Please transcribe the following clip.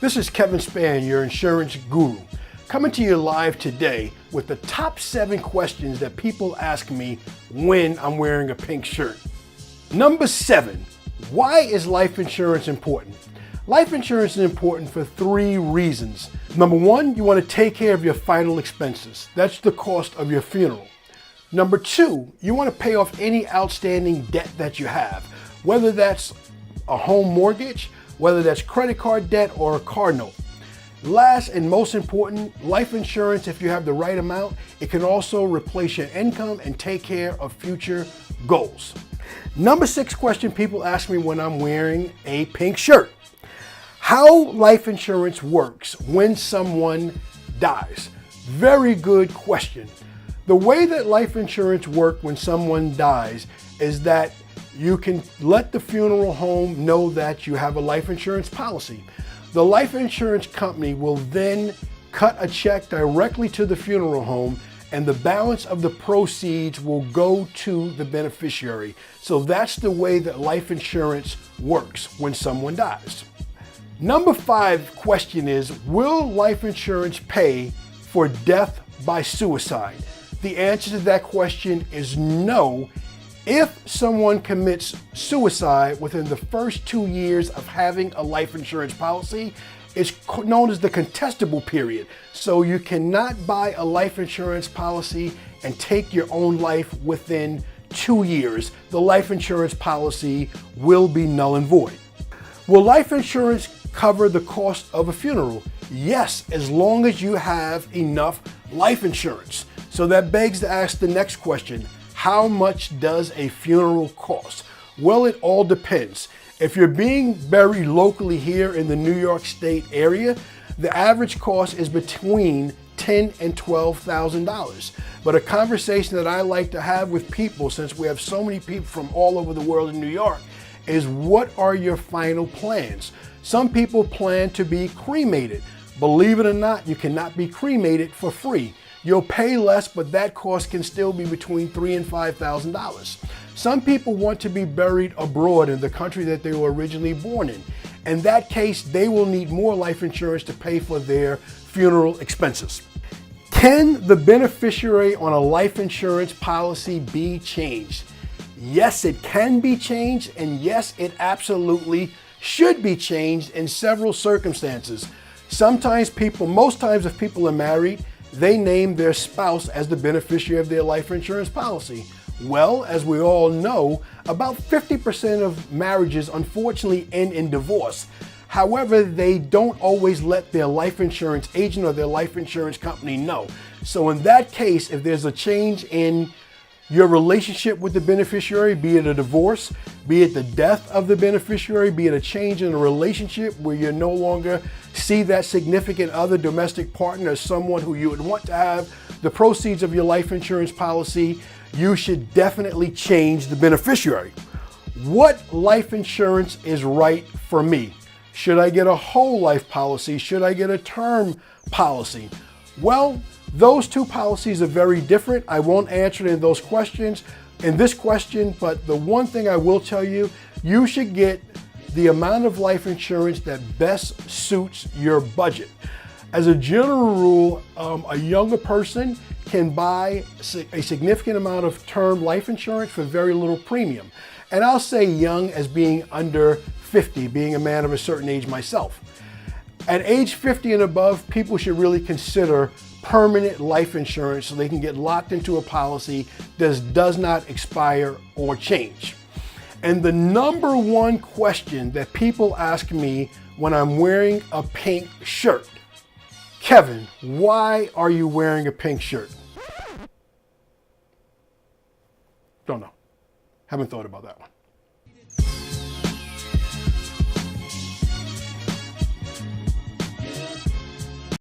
This is Kevin Spann, your insurance guru, coming to you live today with the top 7 questions that people ask me when I'm wearing a pink shirt. Number 7, why is life insurance important? Life insurance is important for 3 reasons. Number 1, you want to take care of your final expenses. That's the cost of your funeral. Number 2, you want to pay off any outstanding debt that you have, whether that's a home mortgage, whether that's credit card debt or a car note. Last and most important, life insurance, if you have the right amount, it can also replace your income and take care of future goals. Number 6 question people ask me when I'm wearing a pink shirt. How life insurance works when someone dies. Very good question. The way that life insurance works when someone dies is that you can let the funeral home know that you have a life insurance policy. The life insurance company will then cut a check directly to the funeral home, and the balance of the proceeds will go to the beneficiary. So that's the way that life insurance works when someone dies. Number 5 question is, will life insurance pay for death by suicide? The answer to that question is no. If someone commits suicide within the first 2 years of having a life insurance policy, it's known as the contestable period. So you cannot buy a life insurance policy and take your own life within 2 years. The life insurance policy will be null and void. Will life insurance cover the cost of a funeral? Yes, as long as you have enough life insurance. So that begs to ask the next question. How much does a funeral cost? Well, it all depends. If you're being buried locally here in the New York State area, the average cost is between $10,000 and $12,000. But a conversation that I like to have with people, since we have so many people from all over the world in New York, is what are your final plans? Some people plan to be cremated. Believe it or not, you cannot be cremated for free. You'll pay less, but that cost can still be between $3,000 and $5,000. Some people want to be buried abroad in the country that they were originally born in. In that case, they will need more life insurance to pay for their funeral expenses. Can the beneficiary on a life insurance policy be changed? Yes, it can be changed, and yes, it absolutely should be changed in several circumstances. Most times if people are married, they name their spouse as the beneficiary of their life insurance policy. Well, as we all know, about 50% of marriages unfortunately end in divorce. However, they don't always let their life insurance agent or their life insurance company know. So in that case, if there's a change in your relationship with the beneficiary, be it a divorce, be it the death of the beneficiary, be it a change in a relationship where you no longer see that significant other, domestic partner, as someone who you would want to have the proceeds of your life insurance policy, you should definitely change the beneficiary. What life insurance is right for me? Should I get a whole life policy? Should I get a term policy? Well, those 2 policies are very different. I won't answer in those questions in this question, but the one thing I will tell you, you should get the amount of life insurance that best suits your budget. As a general rule, a younger person can buy a significant amount of term life insurance for very little premium. And I'll say young as being under 50, being a man of a certain age myself. At age 50 and above, people should really consider permanent life insurance so they can get locked into a policy that does not expire or change. And the number 1 question that people ask me when I'm wearing a pink shirt, Kevin, why are you wearing a pink shirt? Don't know. Haven't thought about that one.